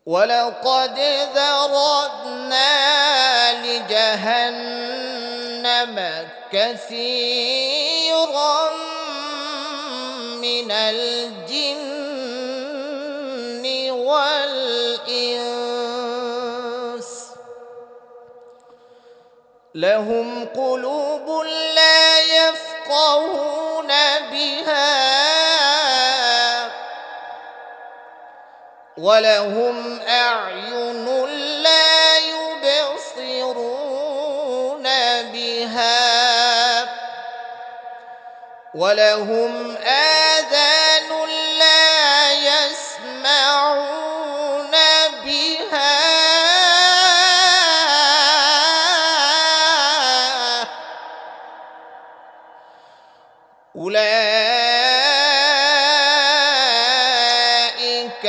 ولقد ذرأنا لجهنم كثيرا من الجن والإنس لهم قلوب لا يفقهون بها ولهم أعين لا يبصرون بها ولهم آذان لا يسمعون بها أولئك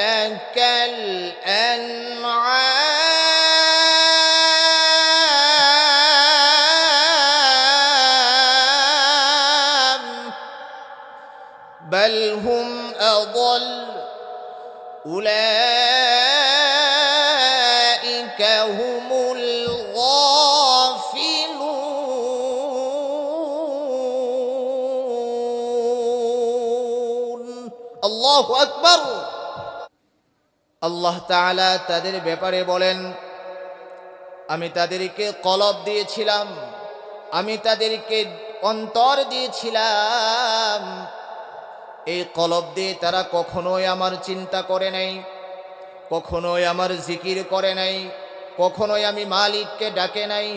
كالأنعام بل هم أضل أولئك هم الغافلون الله أكبر আল্লাহ তাআলা তাদের ব্যাপারে বলেন, আমি তাদেরকে কলব দিয়েছিলাম, আমি তাদেরকে অন্তর দিয়েছিলাম। এই কলব দিয়ে তারা কখনোই আমার চিন্তা করে নাই, কখনোই আমার জিকির করে নাই, কখনোই আমি মালিককে ডাকে নাই।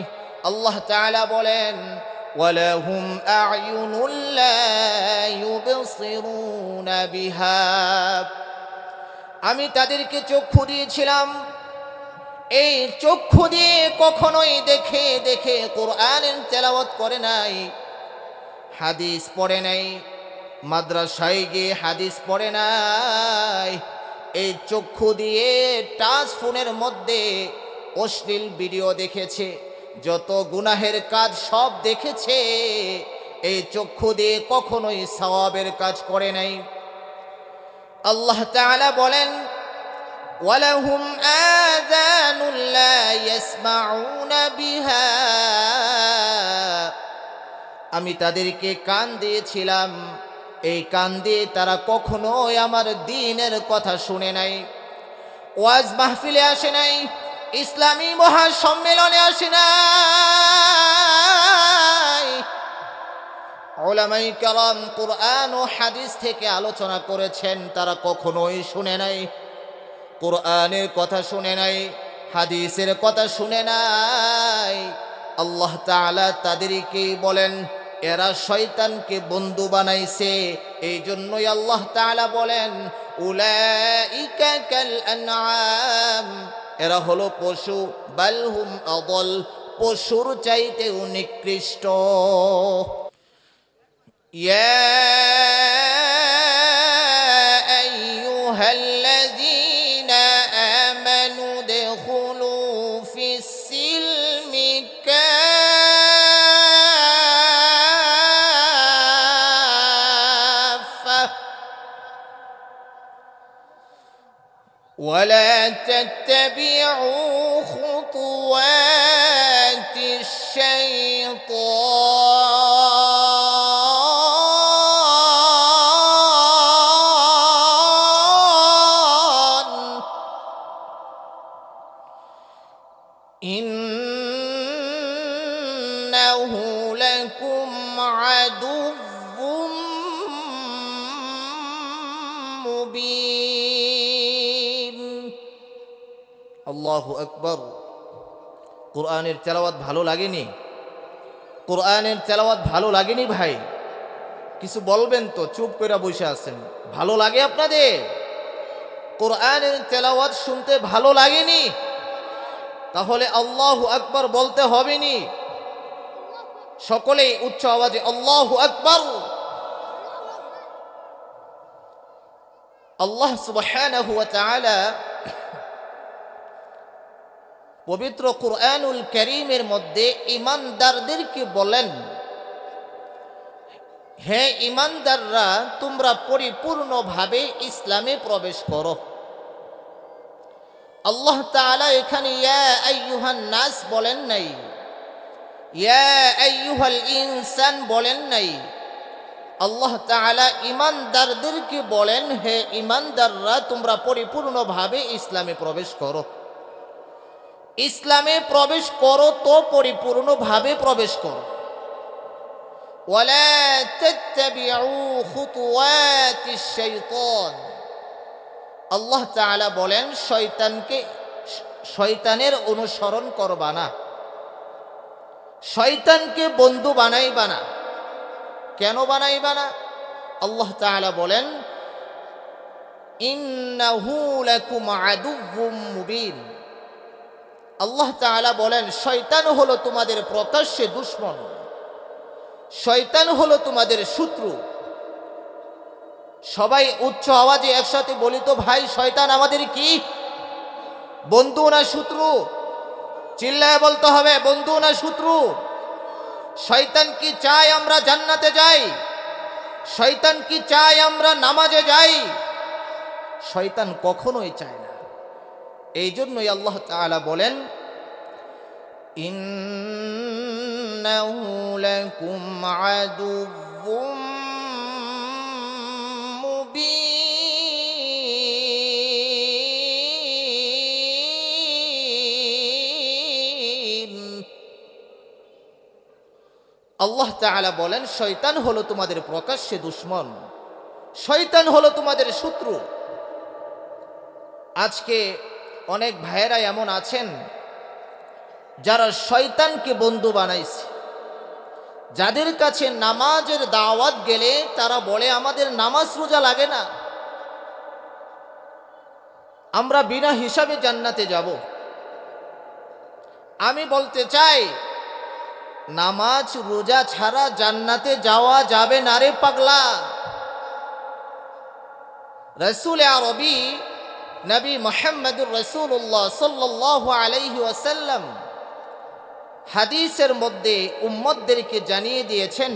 আল্লাহ তাআলা বলেন, ওয়ালাহুম আ'য়ুনুল লা ইউবসিরুনা বিহা, আমি তাদেরকে চক্ষু দিয়েছিলাম, এই চক্ষু দিয়ে কখনোই দেখে দেখে কোরআনের তেলাওয়াত করে নাই, হাদিস পড়ে নাই, মাদ্রাসায় গিয়ে হাদিস পড়ে নাই। এই চক্ষু দিয়ে টাচ ফোনের মধ্যে অশ্লীল ভিডিও দেখেছে, যত গুনাহের কাজ সব দেখেছে। এই চক্ষু দিয়ে কখনোই সওয়াবের কাজ করে নাই। আল্লাহ তাআলা বলেন, ওয়ালাহুম আযানুন লা ইয়াসমাউনা বিহা, আমি তাদেরকে কান দিয়েছিলাম, এই কান দিয়ে তারা কখনোই আমার দ্বীনের কথা শুনে নাই, ওয়াজ মাহফিলে আসে নাই, ইসলামী মহাসম্মেলনে আসে নাই। উলামায়ে কেরাম কুরআন ও হাদিস থেকে আলোচনা করেছেন, তারা কখনোই শুনে নাই, কুরআনের কথা শুনে নাই, হাদিসের কথা শুনে নাই। আল্লাহ তাআলা তাদেরকেই বলেন, এরা শয়তানকে বন্ধু বানাইছে। এই জন্যই আল্লাহ তাআলা বলেন, উলাইকা কাল আনআম, এরা হলো পশু, বাল হুম আদল, পশুর চাইতেও নিকৃষ্ট। ইয়া আইয়ুহাল্লাযীনা আমানু দুখুলু ফিস-সিলমি কাফা ওয়ালা তাত্তাবিউ খুতুওয়াতিশ শাইতান ইন্নাহু লাকুম আদুউম মুবিন। আল্লাহু আকবার। কোরআনের তেলাওয়াত ভালো লাগেনি? কোরআনের তেলাওয়াত ভালো লাগেনি ভাই? কিছু বলবেন তো, চুপ করে বসে আছেন। ভালো লাগে আপনাদের? কোরআনের তেলাওয়াত শুনতে ভালো লাগেনি? তাহলে আল্লাহু আকবার বলতে হবে নি? সকলেই উচ্চ আওয়াজে আল্লাহু আকবার। আল্লাহ সুবহানাহু ওয়া তাআলা পবিত্র কুরআনুল কারীমের মধ্যে ঈমানদারদেরকে বলেন, হে ঈমানদাররা, তোমরা পরিপূর্ণভাবে ইসলামে প্রবেশ করো। আল্লাহ তাআলা এখানে ইয়া আইয়ুহান নাস বলেন নাই, ইয়া আইয়ুহাল ইনসান বলেন নাই। আল্লাহ তাআলা ঈমানদারদেরকে বলেন, হে ঈমানদাররা, তোমরা পরিপূর্ণভাবে ইসলামে প্রবেশ করো। ইসলামে প্রবেশ করো তো পরিপূর্ণভাবে প্রবেশ করো। ওয়ালা তাত্তাবিউ খুতুওয়াতিশ শাইতান। আল্লাহ তাআলা বলেন, শয়তানের অনুসরণ করবা না, শয়তানকে বন্ধু বানাইবা না। কেন বানাইবা না? আল্লাহ তাআলা বলেন, ইন্নাহু লাকুম আদুউম মুবিন। আল্লাহ তাআলা বলেন, শয়তান হলো তোমাদের প্রকাশ্যে দুশমন, শয়তান হলো তোমাদের শত্রু। সবাই উচ্চ আওয়াজে একসাথে বলি তো, ভাই শয়তান আমাদের কি বন্ধু না শত্রু? চিল্লায় বলতে হবে, বন্ধু না শত্রু? শয়তান কি চায় আমরা জান্নাতে যাই? শয়তান কি চায় আমরা নামাজে যাই? শয়তান কখনোই চায় না। এই জন্যই আল্লাহ তাআলা বলেন, ইন্নাহু লাকুম আদুউম মুবিন। আল্লাহ তাআলা বলেন, শয়তান হলো তোমাদের প্রকাশ্যে দুশমন, শয়তান হলো তোমাদের শত্রু। আজকে অনেক ভাইয়েরা এমন আছেন যারা শয়তানকে বন্ধু বানাইছে, যাদের কাছে নামাজের দাওয়াত গেলে তারা বলে আমাদের নামাজ রোজা লাগে না, আমরা বিনা হিসাবে জান্নাতে যাব। আমি বলতে চাই, নামাজ রোজা ছাড়া জান্নাতে যাওয়া যাবে না রে পাগলা। রাসূল আরবী নবী মুহাম্মদুর রাসূলুল্লাহ সাল্লাল্লাহু আলাইহি ওয়াসাল্লাম হাদিসের মধ্যে উম্মতদেরকে জানিয়ে দিয়েছেন,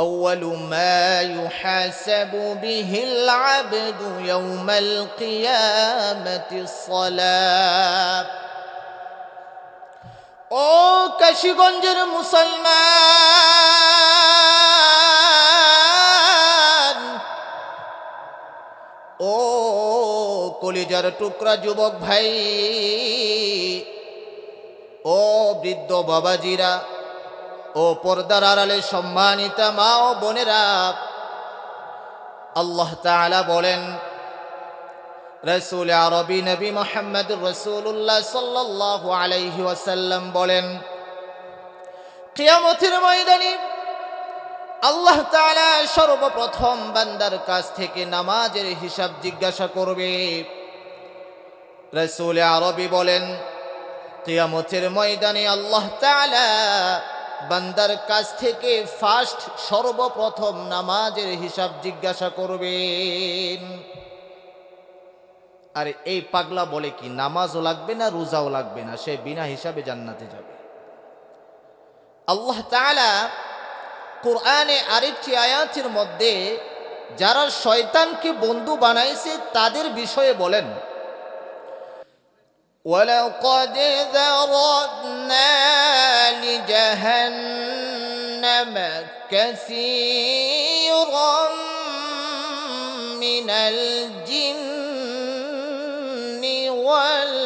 আউয়ালু মা ইউহাসাবু বিহিল আবদু ইয়াউমাল কিয়ামাতিস সালাত। ও কাশীগঞ্জের মুসলমান, ও কলিজার টুকরা যুবক ভাই, ও বৃদ্ধ বাবাজিরা, ও পর্দার আড়ালে সম্মানিতা মা ও বোনেরা, আল্লাহ তাআলা বলেন, রাসূল আরবী নবী মুহাম্মদুর রাসূলুল্লাহ সাল্লাল্লাহু আলাইহি ওয়াসাল্লাম বলেন, কিয়ামতের ময়দানে আল্লাহ তাআলা সর্বপ্রথম বান্দার কাছ থেকে নামাজের হিসাব জিজ্ঞাসা করবে। রাসূল আরবী বলেন, কিয়ামতের ময়দানে আল্লাহ তাআলা বান্দার কাছ থেকে ফার্স্ট সর্বপ্রথম নামাজের হিসাব জিজ্ঞাসা করবেন। আর এই পাগলা বলে কি নামাজও লাগবে না, রোজাও লাগবে না, সে বিনা হিসাবে জান্নাতে যাবে। আল্লাহ তাআলা কোরআনে আরেকটি আয়াতের মধ্যে যারা শয়তানকে বন্ধু বানাইছে তাদের বিষয়ে বলেন, ওয়ালাকাদ যারানা লিজাহান্নাম কাসীরাম মিনাল জিন্নি ওয়াল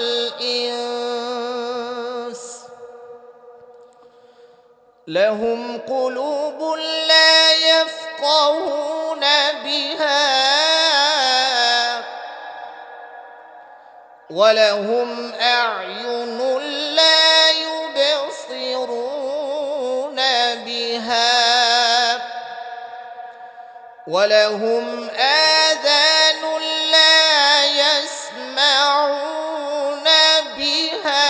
ইনস লাহুম কুলুবুন লা ইয়াফকাহুনা বিহা ولهم أعين لا يبصرون بها ولهم آذان لا يسمعون بها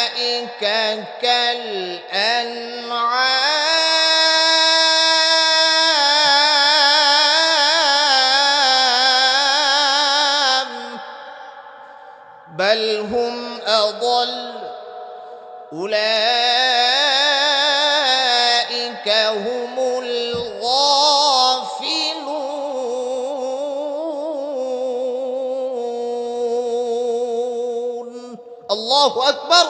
أولئك كالأنعام بل هم أضل উলাইকা হুমুল গাফিলুন। আল্লাহু আকবার।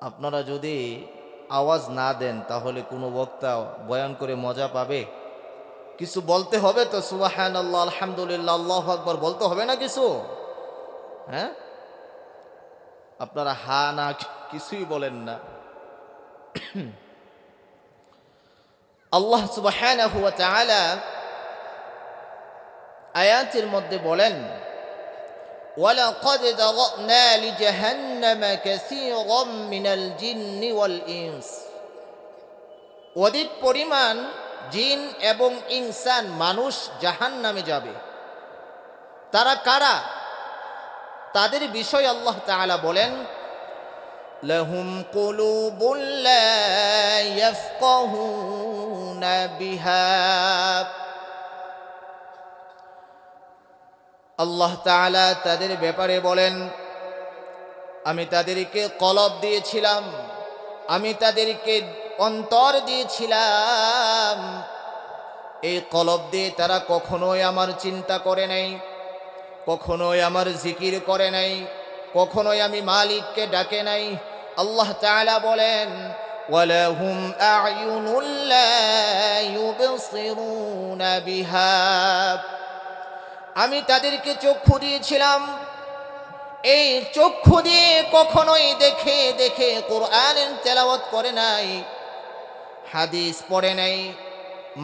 আপনারা যদি আওয়াজ না দেন তাহলে কোনো বক্তা বয়ান করে মজা পাবে? কিছু বলতে হবে তো, সুবহানাল্লাহ, আলহামদুলিল্লাহ, আল্লাহু আকবার বলতে হবে না কিছু? হ্যাঁ, আপনারা হা না কিছুই বলেন না। আল্লাহ সুবহানাহু ওয়া তাআলা আয়াতের মধ্যে বলেন, ওয়ালাকাদ যারানা লিজাহান্নামা কাসীরাম মিনাল জিন্নি ওয়াল ইনস। অধিক পরিমাণ জিন এবং ইনসান মানুষ জাহান্নামে যাবে। তারা কারা? তাদের বিষয় আল্লাহ তাআলা বলেন, লাহুম কুলুবুন লা ইয়াফকাহুনা বিহা। আল্লাহ তাআলা তাদের ব্যাপারে বলেন, আমি তাদেরকে কলব দিয়েছিলাম, আমি তাদেরকে অন্তর দিয়েছিলাম। এই কলব দিয়ে তারা কখনোই আমার চিন্তা করে নাই, কখনোই আমার জিকির করে নাই, কখনোই আমি মালিককে ডাকে নাই। আল্লাহ তাআলা বলেন, ওয়ালাহুম আ'য়ুনুন লা ইউবসিরুনা বিহা। আমি তাদেরকে চক্ষু দিয়েছিলাম, এই চক্ষু দিয়ে কখনোই দেখে দেখে কোরআনের তেলাওয়াত করে নাই, হাদিস পড়ে নাই,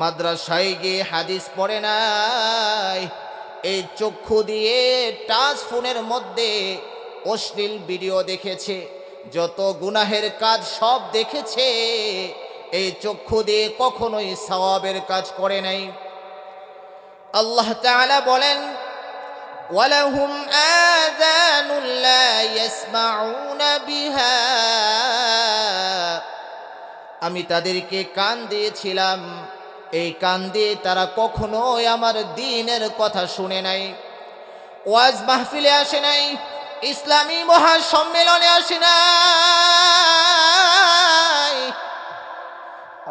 মাদ্রাসায় গিয়ে হাদিস পড়ে নাই। এই চক্ষু দিয়ে টাচ ফোনের মধ্যে অশ্লীল ভিডিও দেখেছে, যত গুনাহের কাজ সব দেখেছে। এই চক্ষু দিয়ে কখনোই সওয়াবের কাজ করে নাই। আল্লাহ তাআলা বলেন, ওয়ালাহুম আযানুন লা ইয়াসমাউনা বিহা। আমি তাদেরকে কান দিয়েছিলাম, এই কান দিয়ে তারা কখনোই আমার দ্বীনের কথা শুনে নাই, ওয়াজ মাহফিলে আসে নাই, ইসলামী মহাসম্মেলনে আসে নাই।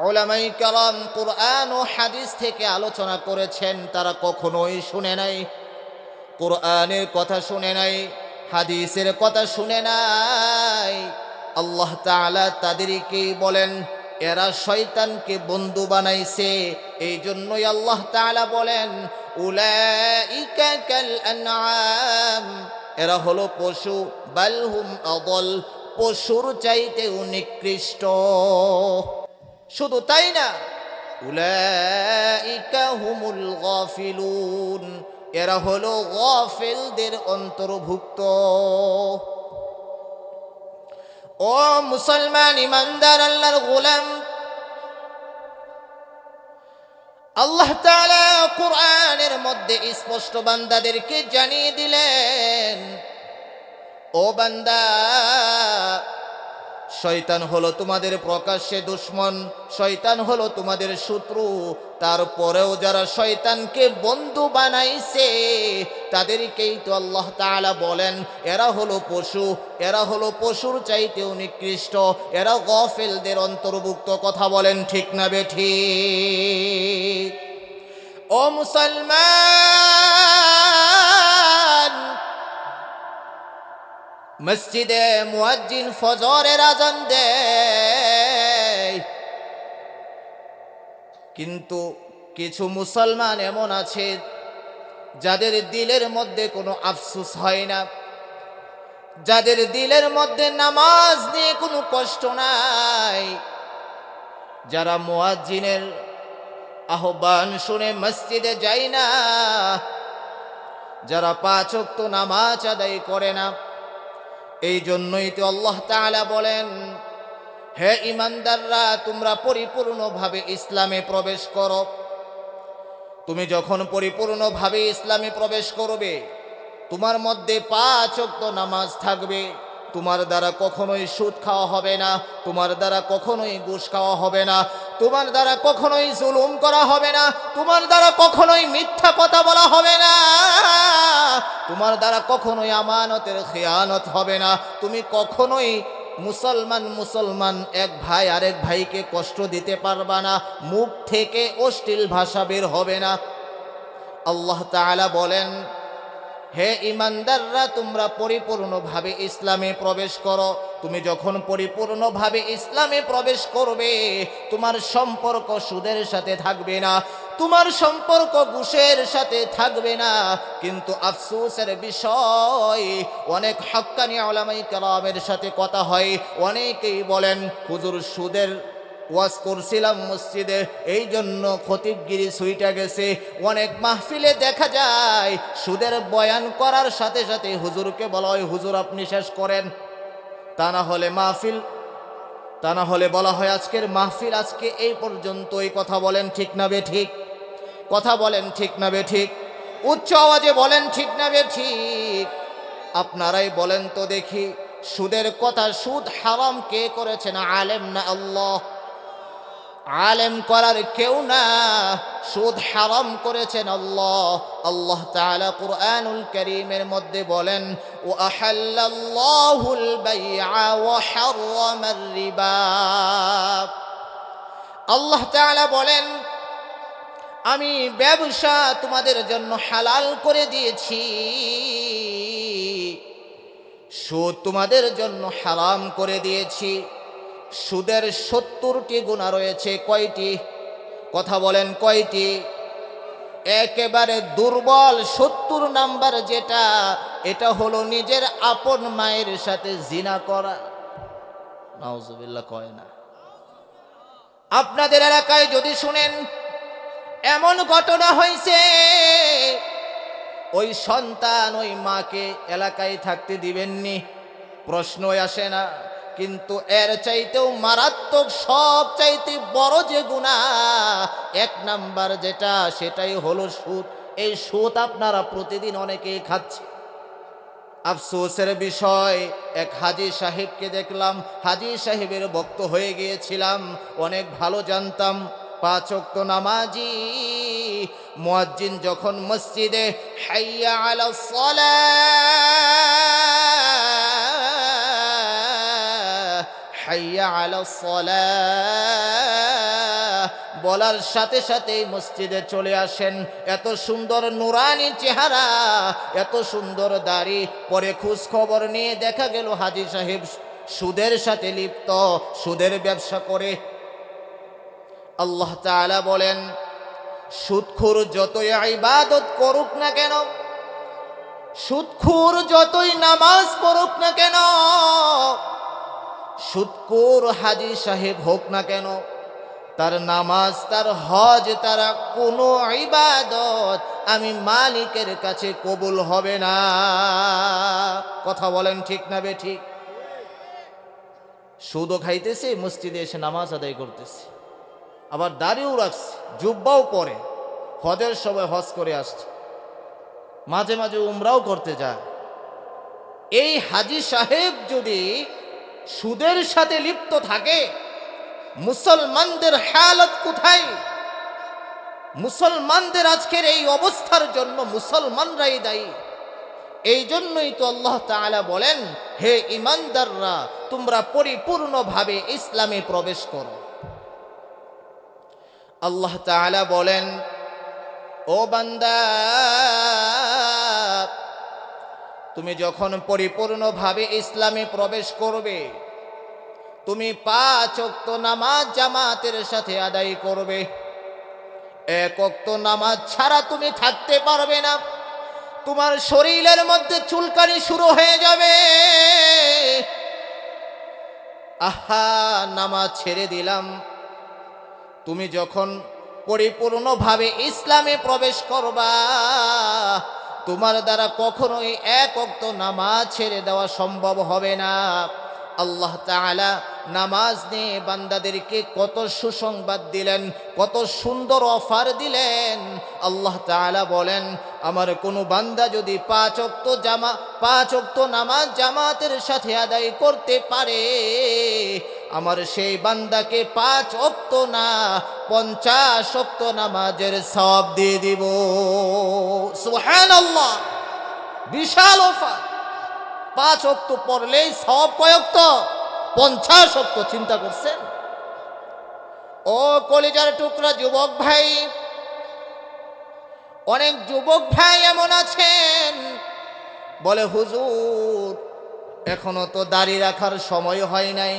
উলামায়ে কেরাম কুরআন ও হাদিস থেকে আলোচনা করেছেন, তারা কখনোই শুনে নাই, কুরআনের কথা শুনে নাই, হাদিসের কথা শুনে নাই। আল্লাহ তাআলা তাদেরকেই বলেন, এরা শয়তানকে বন্ধু বানাইছে। এই জন্যই আল্লাহ তাআলা বলেন, উলাইকা কাল আনআম। এরা হলো পশু, বালহুম আদল, পশুর চাইতেও নিকৃষ্ট। শুধু তাই না, উলাইকা হুমুল গাফিলুন। এরা হলো গাফিলদের অন্তর্ভুক্ত। ও মুসলমান ইমানদার আল্লাহর গোলাম, আল্লাহ তাআলা কুরআনের মধ্যে স্পষ্ট বান্দাদেরকে জানিয়ে দিলেন, ও বান্দা, শয়তান হলো তোমাদের প্রকাশ্যে দুশমন, শয়তান হলো তোমাদের শত্রু। তারপরেও যারা শয়তানকে বন্ধু বানাইছে তাদেরকেই তো আল্লাহ তাআলা বলেন, এরা হলো পশু, এরা হলো পশুর চাইতেও নিকৃষ্ট, এরা গাফিলদের অন্তর্ভুক্ত। কথা বলেন ঠিক না বেঠিক? ও মুসলমান, মসজিদে মুয়াজ্জিন ফজরের আযান দেয়, কিন্তু কিছু মুসলমান এমন আছে যাদের দিলের মধ্যে কোনো আফসোস হয় না, যাদের দিলের মধ্যে নামাজ নিয়ে কোনো কষ্ট নাই, যারা মুয়াজ্জিনের আহ্বান শুনে মসজিদে যায় না, যারা 5 ওয়াক্ত নামাজ আদায় করে না। এই জন্যই তো আল্লাহ তাআলা বলেন, হে ঈমানদাররা, তোমরা পরিপূর্ণভাবে ইসলামে প্রবেশ করো। তুমি যখন পরিপূর্ণভাবে ইসলামে প্রবেশ করবে, তোমার মধ্যে 5 ওয়াক্ত নামাজ থাকবে, তোমার দ্বারা কখনোই সুদ খাওয়া হবে না, তোমার দ্বারা কখনোই ঘুষ খাওয়া হবে না, তোমার দ্বারা কখনোই জুলুম করা হবে না, তোমার দ্বারা কখনোই মিথ্যা কথা বলা হবে না। তোমার দ্বারা কখনোই আমানতের খেয়ানত হবে না, তুমি কখনোই মুসলমান এক ভাই আরেক ভাইকে কষ্ট দিতে পারবা না, মুখ থেকে অশ্লীল ভাষা বের হবে না। আল্লাহ তাআলা বলেন, হে ঈমানদাররা, তোমরা পরিপূর্ণভাবে ইসলামে প্রবেশ করো। তুমি যখন পরিপূর্ণভাবে ইসলামে প্রবেশ করবে, তোমার সম্পর্ক সুদের সাথে থাকবে না, তোমার সম্পর্ক ঘুষের সাথে থাকবে না। কিন্তু আফসোসের বিষয়, অনেক হক্কানি উলামায়ে কেরামের সাথে কথা হয়, অনেকেই বলেন হুজুর সুদের ওয়াজ করছিলাম মসজিদে, এই জন্য খতিবগিরি সুইটা গেছে। অনেক মাহফিলে দেখা যায় সুদের বয়ান করার সাথে সাথে হুজুরকে বলা হয়, হুজুর আপনি শেষ করেন, তা না হলে বলা হয় আজকের মাহফিল আজকে এই পর্যন্তই। কথা বলেন ঠিক না বে ঠিক? কথা বলেন ঠিক না বে ঠিক? উচ্চ আওয়াজে বলেন ঠিক না বে ঠিক? আপনারাই বলেন তো দেখি, সুদের কথা, সুদ হারাম কে করেছেন? আলেম না আল্লাহ? আলেম করার কেউ না, সুদ হারাম করেছেন আল্লাহ। আল্লাহ তাআলা কুরআনুল কারীমের মধ্যে বলেন, ওয়া আহাল্লাল্লাহুল বাইআ ওয়া হাররামার রিবা। আল্লাহ তাআলা বলেন, আমি ব্যবসা তোমাদের জন্য হালাল করে দিয়েছি, সুদ তোমাদের জন্য হারাম করে দিয়েছি। সুদের 70টি গুনাহ রয়েছে। কয়টি? কথা বলেন কয়টি? একেবারে দুর্বল 70 নাম্বার যেটা, এটা হলো নিজের আপন মায়ের সাথে জিনা করা। নাউজুবিল্লাহ কয় না? আপনাদের এলাকায় যদি শুনেন এমন ঘটনা হয়েছে, ওই সন্তান ওই মাকে এলাকায় থাকতে দিবেননি, প্রশ্নই আসে না। কিন্তু এর চাইতেও মারাত্মক, সব চাইতে বড় যে গুনাহ, 1 নাম্বার যেটা, সেটাই হলো সুদ। এই সুদ আপনারা প্রতিদিন অনেকেই খাচ্ছে। আফসোসের বিষয়, এক হাজী সাহেবকে দেখলাম, হাজী সাহেবের ভক্ত হয়ে গিয়েছিলাম, অনেক ভালো জানতাম, 5 ওয়াক্ত নামাজি। মুয়াজ্জিন যখন মসজিদে হাইয়া আলাস সালাহ, হাইয়া আলাস সালাহ বলার সাথে সাথেই মসজিদে চলে আসেন। এত সুন্দর নুরানি চেহারা, এত সুন্দর দাড়ি। পরে খোঁজ খবর নিয়ে দেখা গেল হাজী সাহেব সুদের সাথে লিপ্ত, সুদের ব্যবসা করে। আল্লাহ তাআলা বলেন, সুদখোর যতই ইবাদত করুক না কেন, সুদখোর যতই নামাজ পড়ুক না কেন, সুদখোর হাজী সাহেব হোক না কেন, তার নামাজ, তার হজ, তার কোনো ইবাদত আমি মালিকের কাছে কবুল হবে না। কথা বলেন ঠিক না বে ঠিক? সুদও খাইতেছে, মসজিদে এসে নামাজ আদায় করতেছে, আবার দাড়িও রাখছে, জুব্বাও পরে, হজের সময় হজ করে আসছে, মাঝে মাঝে উমরাও করতে যায়। এই হাজী সাহেব যদি সুদের সাথে লিপ্ত থাকে, মুসলমানদের হালত কোথায়? মুসলমানদের আজকের এই অবস্থার জন্য মুসলমানরাই দায়ী। এই জন্যই তো আল্লাহ তাআলা বলেন, হে ঈমানদাররা, তোমরা পরিপূর্ণভাবে ইসলামে প্রবেশ করো। আল্লাহ তাআলা বলেন, ও বান্দা, তুমি যখন পরিপূর্ণভাবে ইসলামে প্রবেশ করবে, তুমি 5 ওয়াক্ত নামাজ জামাতের সাথে আদায় করবে। 1 ওয়াক্ত নামাজ ছাড়া তুমি থাকতে পারবে না। তোমার শরীরের মধ্যে চুলকানি শুরু হয়ে যাবে। আহা, নামাজ ছেড়ে দিলাম। তুমি যখন পরিপূর্ণভাবে ইসলামে প্রবেশ করবা, তোমার দ্বারা কখনোই 1 ওয়াক্ত নামাজ ছেড়ে দেওয়া সম্ভব হবে না। আল্লাহ তাআলা নামাজ নিয়ে বান্দাদেরকে কত সুসংবাদ দিলেন, কত সুন্দর অফার দিলেন। আল্লাহ তাআলা বলেন, আমার কোনো বান্দা যদি 5 ওয়াক্ত নামাজ জামাতের সাথে আদায় করতে পারে, আমার সেই বান্দাকে 5 ওয়াক্ত না 50 ওয়াক্ত নামাজের সওয়াব দিয়ে দিব। সুবহানাল্লাহ। বিশাল অফার। 5 ওয়াক্ত পড়লেই সব কয় ওয়াক্ত? 50 ওয়াক্ত। চিন্তা করছেন? ও কলিজার টুকরা যুবক ভাই, অনেক যুবক ভাই এমন আছেন বলে, হুজুর এখনো তো দাড়ি রাখার সময় হয় নাই,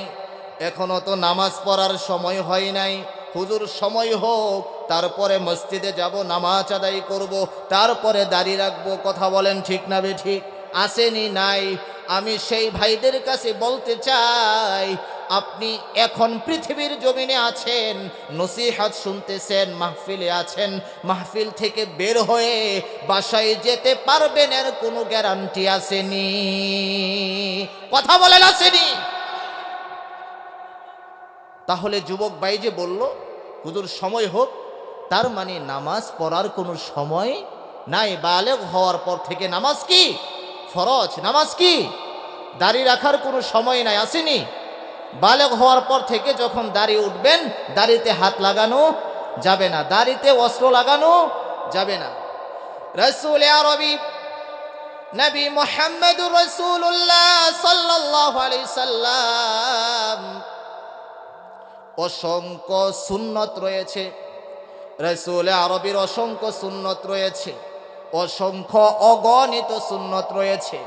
এখনো তো নামাজ পড়ার সময় হয় নাই। হুজুর সময় হোক, তারপরে মসজিদে যাব, নামাজ আদায় করব, তারপরে দাড়ি রাখবো। কথা বলেন ঠিক না বেঠিক? আসেনি? নাই। আমি সেই ভাইদের কাছে বলতে চাই, আপনি এখন পৃথিবীর জমিনে আছেন, নসিহত শুনতেছেন, মাহফিলে আছেন, মাহফিল থেকে বের হয়ে বাসায় যেতে পারবেন এর কোনো গ্যারান্টি আসেনি? কথা বলেন, আসেনি? তাহলে যুবক ভাই যে বলল হুজুর সময় হোক, তার মানে নামাজ পড়ার কোনো সময় নাই। বালেগ হওয়ার পর থেকে নামাজ কি ফরজ, নামাজ কি দাড়ি রাখার কোনো সময় নাই, আসেনি? বালেগ হওয়ার পর থেকে যখন দাড়ি উঠবেন, দাড়িতে হাত লাগানো যাবে না, দাড়িতে অস্ত্র লাগানো যাবে না। রাসূল আরবি নবী মুহাম্মদুর রাসূলুল্লাহ সাল্লাল্লাহু আলাইহি সাল্লাম অসংখ্য সুন্নত রয়েছে। রাসূল আরবির অসংখ্য সুন্নত রয়েছে, অসংখ্য অগণিত সুন্নত রয়েছে।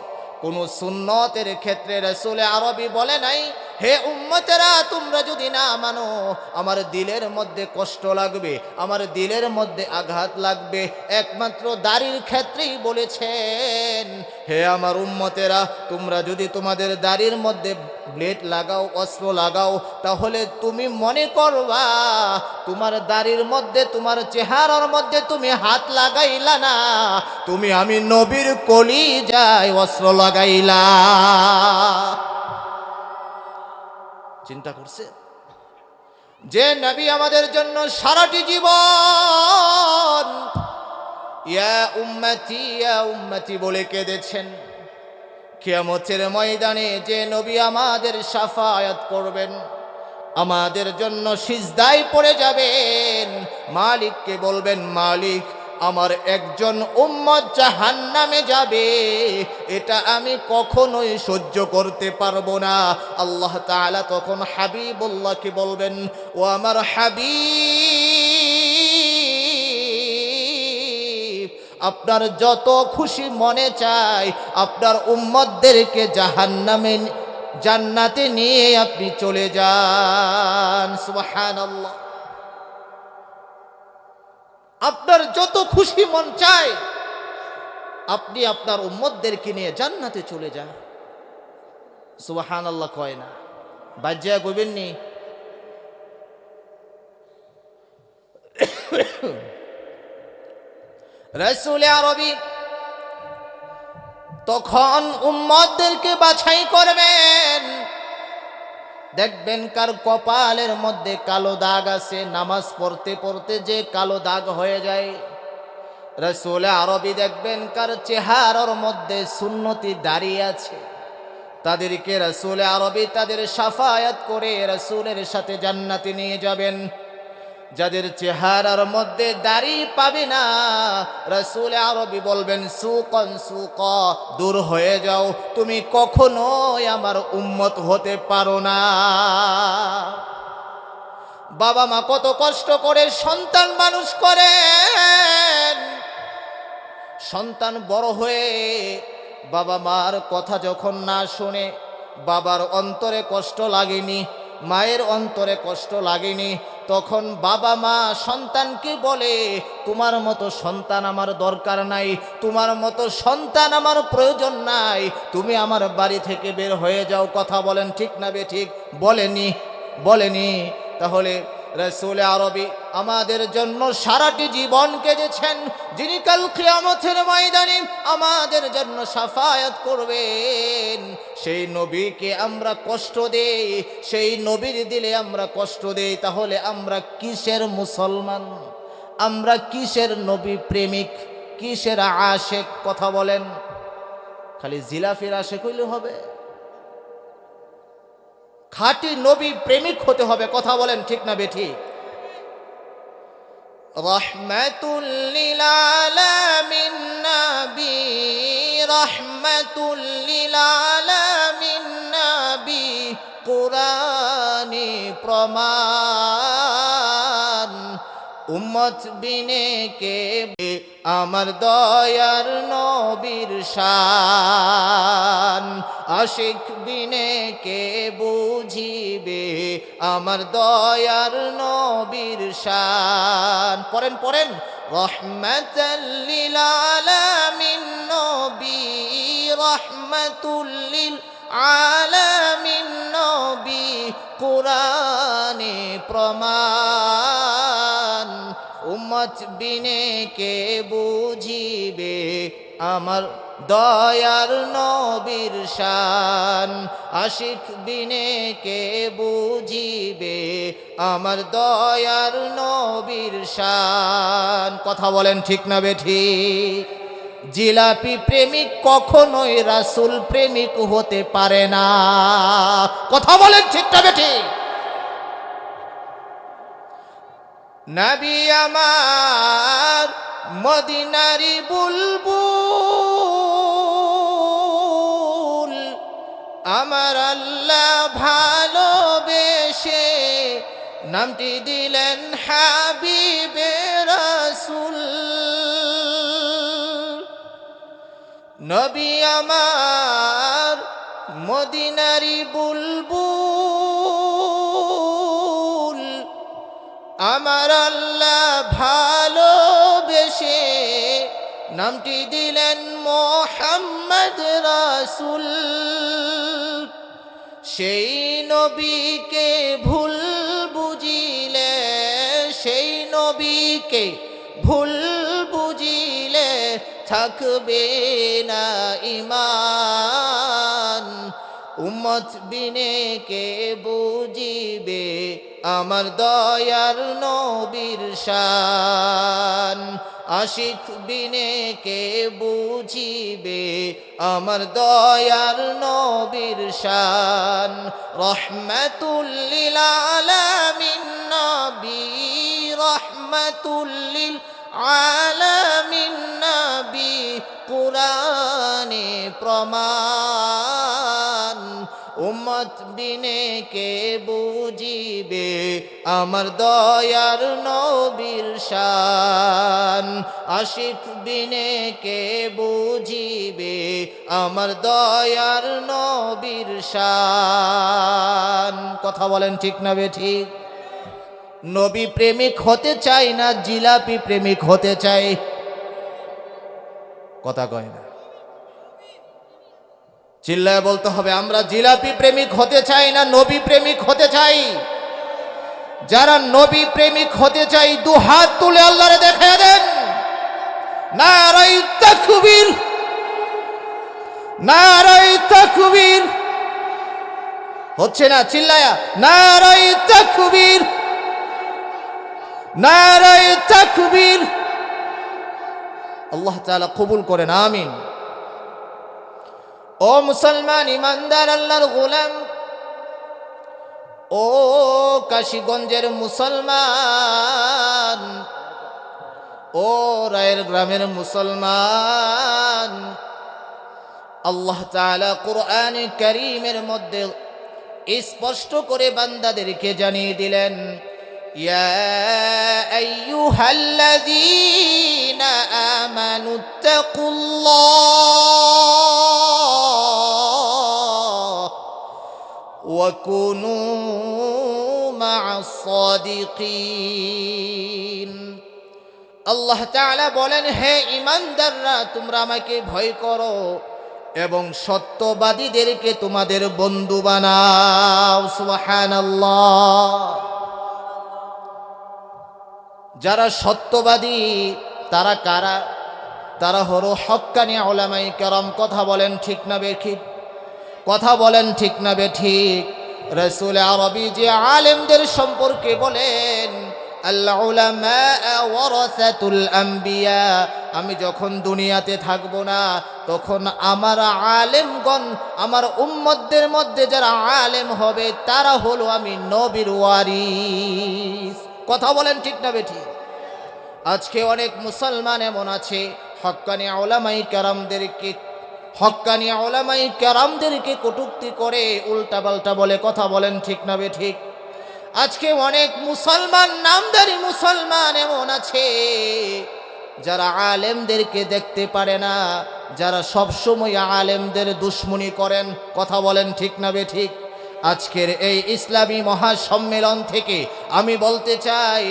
কোন সুন্নতের ক্ষেত্রে রাসূল আরবি বলে নাই, হে উম্মতেরা তোমরা যদি না মানো আমার দিলের মধ্যে কষ্ট লাগবে, আমার দিলের মধ্যে আঘাত লাগবে। একমাত্র দাড়ির ক্ষেত্রেই বলেছেন, হে আমার উম্মতেরা তোমরা যদি তোমাদের দাড়ির মধ্যে ব্লেড লাগাও, অস্ত্র লাগাও, তাহলে তুমি মনে করবা তোমার দাড়ির মধ্যে, তোমার চেহারার মধ্যে তুমি হাত লাগাইলা না, তুমি আমি নবীর কলিজায় অস্ত্র লাগাইলা। চিন্তা করছে যে নবী আমাদের জন্য সারাটি জীবন ইয়া উম্মতি বলে কেঁদেছেন। কিয়ামতের ময়দানে যে নবী আমাদের শাফায়াত করবেন, আমাদের জন্য সিজদায় পড়ে যাবেন, মালিককে বলবেন, মালিক আমার একজন উম্মত জাহান্নামে যাবে, এটা আমি কখনোই সহ্য করতে পারবো না। আল্লাহ তাআলা তখন হাবিবুল্লাহকে বলবেন, ও আমার হাবিব, আপনার যত খুশি মনে চায় আপনার উম্মতদেরকে জান্নাতে নিয়ে আপনি চলে যান। সুবহানাল্লাহ। আপনার যত খুশি মন চায় আপনি আপনার উম্মতদেরকে নিয়ে জান্নাতে চলে যান। সুবহানাল্লাহ কয় না? বাজ্যা কইবেননি? রাসূল আরবি তখন উম্মতদেরকে বাছাই করবেন, দেখবেন কার কপালের মধ্যে কালো দাগ আছে, নামাজ পড়তে পড়তে যে কালো দাগ হয়ে যায়। রাসূল আরবি দেখবেন কার চেহারার মধ্যে সুন্নতি দাঁড়িয়ে আছে, তাদেরকে রাসূল আরবি তাদের শাফায়াত করে রাসূলের সাথে জান্নাতে নিয়ে যাবেন। যাদের চেহারার মধ্যে দাড়ি পাবে না, রাসূল আরবি বলবেন, সুকন সুক, দূর হয়ে যাও, তুমি কখনোই আমার উম্মত হতে পারো না। বাবা মা কত কষ্ট করে সন্তান মানুষ করেন, সন্তান বড় হয়ে বাবা মার কথা যখন না শুনে, বাবার অন্তরে কষ্ট লাগেনি, মায়ের অন্তরে কষ্ট লাগেনি, তখন বাবা মা সন্তানকে বলে, তোমার মতো সন্তান আমার দরকার নাই, তোমার মতো সন্তান আমার প্রয়োজন নাই, তুমি আমার বাড়ি থেকে বের হয়ে যাও। কথা বলেন ঠিক না বেঠিক? বলেনি? তাহলে রাসূল আরবি আমাদের জন্য সারাটি জীবন কেঁদেছেন, যিনি কাল কিয়ামতের ময়দানে আমাদের জন্য শাফায়াত করবেন, সেই নবীকে আমরা কষ্ট দেই, সেই নবীর দিলে আমরা কষ্ট দেই, তাহলে আমরা কিসের মুসলমান? আমরা কিসের নবী প্রেমিক, কিসের আশেক? কথা বলেন। খালি জিলাফির আশেক হইলে হবে? খাঁটি নবী প্রেমিক হতে হবে। কথা বলেন ঠিক না বেঠিক? রাহমাতুল লিল আলামিন নবী রাহমাতুল লিল আলামিন নবী কুরআনে প্রমাণ উম্মত বিনে কে আমার দয়ার নবীর শান আশিক বিনে কে বুঝিবে আমার দয়ার নবীর শান পড়েন পড়েন রাহমাতাল লিল আলামিন নবী রাহমাতুল লিল আলামিন নবী কুরআনে প্রমাণ উম্মত বিনে কে বুঝিবে আমার দয়ার নবীর শান আশিক বিনে কে বুঝিবে আমার দয়ার নবীর শান কথা বলেন ঠিক না বেঠিক জিলাপি প্রেমিক কখনোই রাসূল প্রেমিক হতে পারে না কথা বলেন ঠিক না বেঠিক নবী আমার মদিনারি বুলবুল আমার আল্লাহ ভালোবেসে নামটি দিলেন হাবিবে রাসূল নবী আমার মদিনারি বুলবুল আমার আল্লাহ ভালোবেসে নামটি দিলেন মুহাম্মদ রাসূল সেই নবীকে ভুল বুঝিলে সেই নবীকে ভুল বুঝিলে থাকবে না ঈমান উম্মত বিনে কে বুঝিবে আমার দয়ার নবীর শান আশিক বিনে কে বুঝিবে আমার দয়ার নবীর শান রাহমাতুল লিল আলামিন নবী রাহমাতুল লিল আলামিন নবী কুরআনে প্রমাণ উম্মত বিনে কে বুঝিবে আমার দয়ার নবীর শান আশিক বিনে কে বুঝিবে আমার দয়ার নবীর শান কথা বলেন ঠিক না বেঠিক নবী প্রেমিক হতে চাই না জিলাপি প্রেমিক হতে চাই কথা কয় না চিল্লায় বলতে হবে আমরা জিলাপি প্রেমিক হতে চাই না নবী প্রেমিক হতে চাই যারা নবী প্রেমিক হতে চাই দু হাত তুলে আল্লাহরে দেখায় দেন নারায়ে তাকবীর নারায়ে তাকবীর হচ্ছে না চিল্লায়া নারায়ে তাকবীর নারায়ে তাকবীর আল্লাহ তাআলা কবুল করেন আমিন ও মুসলমান ইমানদার আল্লাহর গোলাম ও কাশীগঞ্জের মুসলমান ও রায়ের গ্রামের মুসলমান আল্লাহ তাআলা কোরআনে কারীমের মধ্যে স্পষ্ট করে বান্দাদেরকে জানিয়ে দিলেন ইয়া আইয়ুহাল্লাযীনা আমানুত্তাকুল্লাহ ওয়া কুনু মা'আস সাদিকিন আল্লাহ তাআলা বলেন হে ঈমানদাররা তোমরা আমাকে ভয় করো এবং সত্যবাদীদেরকে তোমাদের বন্ধু বানাও সুবহানাল্লাহ যারা সত্যবাদী তারা কারা তারা হলো হক্কানি উলামায়ে কেরাম কথা বলেন ঠিক না বেঠিক কথা বলেন ঠিক না বেঠিক রাসূল আরবী যে আলেমদের সম্পর্কে বলেন আল উলামা ওয়ারাসাতুল আম্বিয়া আমি যখন দুনিয়াতে থাকব না তখন আমার আলেমগণ আমার উম্মতদের মধ্যে যারা আলেম হবে তারা হলো আমি নবীর ওয়ারিস কথা বলেন ঠিক না বেঠিক আজকে অনেক মুসলমান এমন আছে হক্কানি উলামায়ে কেরামদেরকে হক্কানি উলামায়ে কেরামদেরকে কটূক্তি করে, উল্টাপাল্টা বলে কথা বলেন, ঠিক না বেঠিক? আজকে অনেক মুসলমান, নামধারী মুসলমান এমন আছে যারা আলেমদেরকে দেখতে পারে না, যারা সবসময় আলেমদের দুশ্মনী করেন, কথা বলেন, ঠিক না বেঠিক? আজকের এই ইসলামী মহাসম্মেলন থেকে আমি বলতে চাই,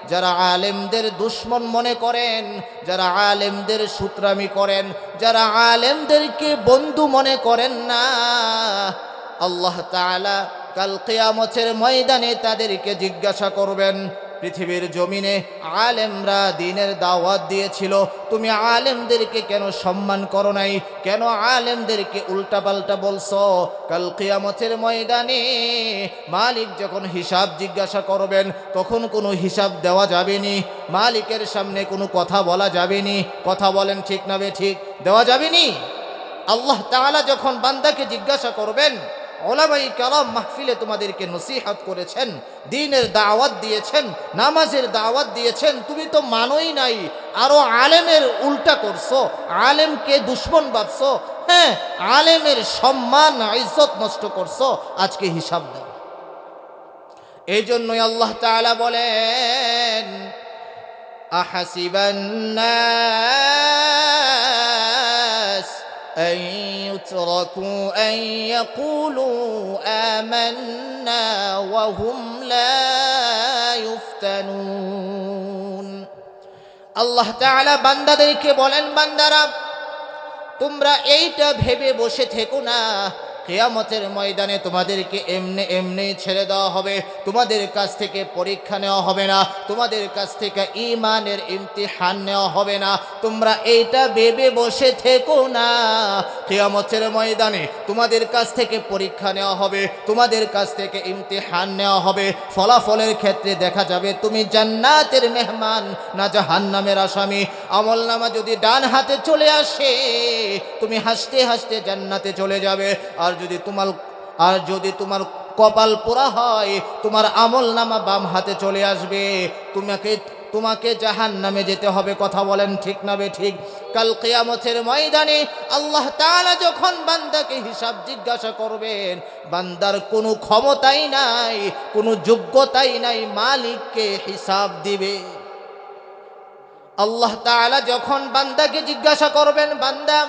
যারা আলেমদের দুশ্মন মনে করেন, যারা আলেমদের সূত্রামি করেন, যারা আলেমদেরকে বন্ধু মনে করেন না, আল্লাহ তাআলা কাল কিয়ামতের ময়দানে তাদেরকে জিজ্ঞাসা করবেন, পৃথিবীর জমিনে আলেমরা দ্বীনের দাওয়াত দিয়েছিল, তুমি আলেমদেরকে কেন সম্মান করো নাই, কেন আলেমদেরকে উল্টাপাল্টা বলছো? কাল কিয়ামতের ময়দানে মালিক যখন হিসাব জিজ্ঞাসা করবেন, তখন কোনো হিসাব দেওয়া যাবে নি, মালিকের সামনে কোনো কথা বলা যাবে নি, কথা বলেন, ঠিক না বেঠিক? দেওয়া যাবে নি। আল্লাহ তাআলা যখন বান্দাকে জিজ্ঞাসা করবেন, উলামায়ে কেরাম মাহফিলে তোমাদেরকে নসিহত করেছেন, দ্বীনের দাওয়াত দিয়েছেন, নামাজের দাওয়াত দিয়েছেন, তুমি তো মানোই নাই, আরো আলেমের উল্টা করছো, আলেমকে দুশ্মন ভাবছো, হ্যাঁ, আলেমের সম্মান ইজ্জত নষ্ট করছো, আজকে হিসাব দাও। এই জন্যই আল্লাহ তাআলা বলেন, আহাসিবান নাস أن يتركوا أن يقولوا آمنا وهم لا يفتنون। আল্লাহ তাআলা বান্দাদেরকে বলেন, বান্দারা তোমরা এইটা ভেবে বসে থেকো না, কিয়ামতের ময়দানে তোমাদেরকে এমনি ছেড়ে দেওয়া হবে, তোমাদের কাছ থেকে পরীক্ষা নেওয়া হবে না, তোমাদের কাছ থেকে ঈমানের ইমতিহান নেওয়া হবে না। তোমরা এইটা ভেবে বসে থেকো না, কিয়ামতের ময়দানে তোমাদের কাছ থেকে পরীক্ষা নেওয়া হবে, তোমাদের কাছ থেকে ইমতিহান নেওয়া হবে। ফলাফলের ক্ষেত্রে দেখা যাবে তুমি জান্নাতের মেহমান না জাহান্নামের আসামি। আমলনামা যদি ডান হাতে চলে আসে, তুমি হাসতে হাসতে জান্নাতে চলে যাবে, আর যদি তোমার কপাল পোড়া হয়, তোমার আমলনামা বাম হাতে চলে আসবে, তোমাকে জাহান্নামে যেতে হবে, কথা বলেন, ঠিক না বেঠিক? কাল কিয়ামতের ময়দানে আল্লাহ তাআলা যখন বান্দাকে হিসাব জিজ্ঞাসা করবেন, বান্দার কোনো ক্ষমতাই নাই, কোনো যোগ্যতাই নাই মালিককে হিসাব দিবে। আল্লাহ তাআলা যখন বান্দাকে জিজ্ঞাসা করবেন, বান্দা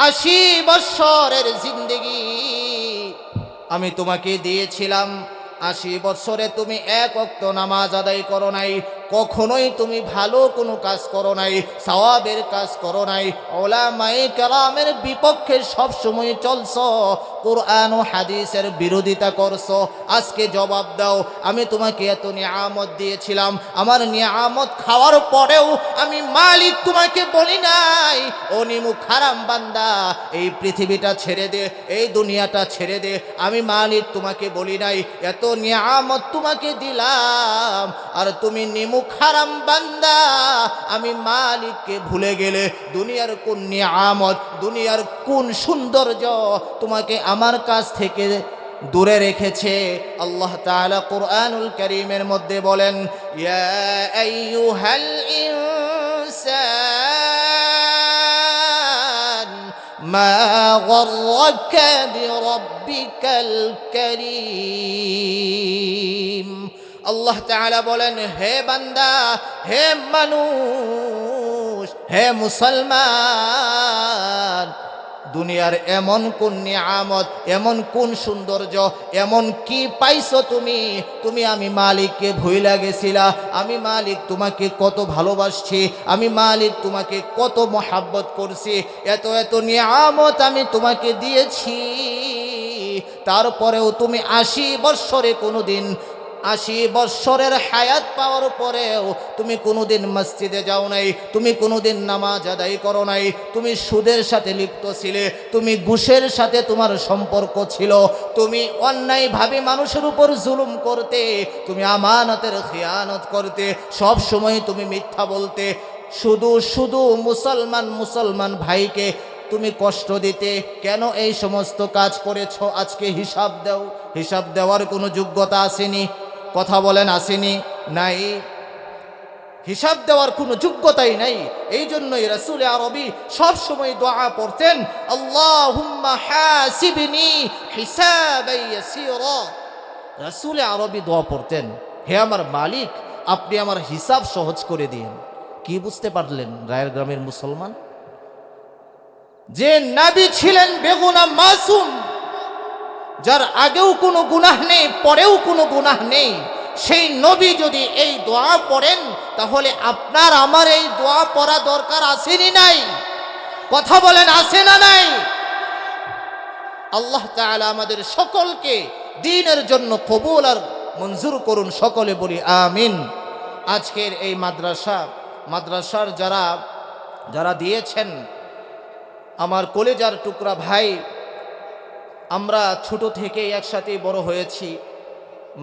80 বছরের জিন্দেগি আমি তোমাকে দিয়েছিলাম, 80 বছরে তুমি এক ওয়াক্ত নামাজ আদায় করো নাই, কখনোই তুমি ভালো কোনো কাজ করো নাই, সওয়াবের কাজ করো নাই, উলামায়ে কেরামের বিপক্ষে সব সময় চলছো, কুরআন ও হাদিসের বিরোধিতা করছো। আজকে জবাব দাও, আমি তোমাকে এত নিয়ামত দিয়েছিলাম, আমার নিয়ামত খাওয়ার পরেও আমি মালিক তোমাকে বলি নাই, ও নিমুখ হারাম বান্দা, এই পৃথিবীটা ছেড়ে দে, এই দুনিয়াটা ছেড়ে দে, আমি মালিক তোমাকে বলি নাই, এত নিয়ামত তোমাকে দিলাম, আর তুমি নিমুখ হারাম বান্দা, আমি মালিককে ভুলে গেলে। দুনিয়ার কোন নিয়ামত, দুনিয়ার কোন সৌন্দর্য তোমাকে আমার কাছ থেকে দূরে রেখেছে? আল্লাহ তাআলা কুরআনুল কারীমের মধ্যে বলেন, ইয়া আইয়ুহাল ইনসান মা গররাকা বিরব্বিকাল কারীম। আল্লাহ তাআলা বলেন, হে বান্দা, হে মানুষ, হে মুসলমান, দুনিয়ার এমন কোন নিয়ামত, এমন কোন সৌন্দর্য, এমন কি পাইছো তুমি আমি মালিককে ভুইলা গেছিলা? আমি মালিক তোমাকে কত ভালোবাসছি, আমি মালিক তোমাকে কত মহাব্বত করছি, এত এত নিয়ামত আমি তোমাকে দিয়েছি, তারপরেও তুমি 80 বৎসরে কোনোদিন, 80 বৎসরের হায়াত পাওয়ার পরেও তুমি কোনোদিন মসজিদে যাও নাই, তুমি কোনোদিন নামাজ আদায় করো নাই, তুমি সুদের সাথে লিপ্ত ছিলে, তুমি ঘুষের সাথে তোমার সম্পর্ক ছিল, তুমি অন্যায়ভাবে মানুষের উপর জুলুম করতে, তুমি আমানতের খিয়ানত করতে, সব সময় তুমি মিথ্যা বলতে, শুধু মুসলমান ভাইকে তুমি কষ্ট দিতে। কেন এই সমস্ত কাজ করেছো? আজকে হিসাব দাও। হিসাব দেওয়ার কোনো যোগ্যতা আসেনি, কথা বলেন, আসেনি? নাই। হিসাব দেওয়ার কোনো যোগ্যতাই নাই। এই জন্যই রাসূল আরবি সবসময় দোয়া পড়তেন, আল্লাহুম্মা হাসিবনি হিসাবান ইয়াসীরা। রাসূল আরবি দোয়া পড়তেন, হে আমার মালিক, আপনি আমার হিসাব সহজ করে দিন। কি বুঝতে পারলেন রায়ের গ্রামের মুসলমান? যে নবী ছিলেন বেগুনাহ মাসুম, যার আগেও কোনো গুনাহ নেই, পরেও কোনো গুনাহ নেই, সেই নবী যদি এই দোয়া পড়েন, তাহলে আপনার আমার এই দোয়া পড়া দরকার আসেনি নাই? কথা বলেন, আছে না নাই? আল্লাহ তাআলা আমাদের সকলকে দ্বীনের জন্য কবুল আর মঞ্জুর করুন, সকলে বলি আমিন। আজকের এই মাদ্রাসার যারা দিয়েছেন, আমার কলেজার টুকরা ভাই, আমরা ছোট থেকে একসাথে বড় হয়েছি।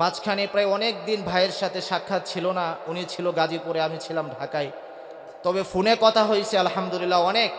মাঝখানে প্রায় অনেক দিন ভাইয়ের সাথে সাক্ষাৎ ছিল না, উনি ছিল গাজীপুরে, আমি ছিলাম ঢাকায়। তবে ফোনে কথা হয়েছে আলহামদুলিল্লাহ অনেক।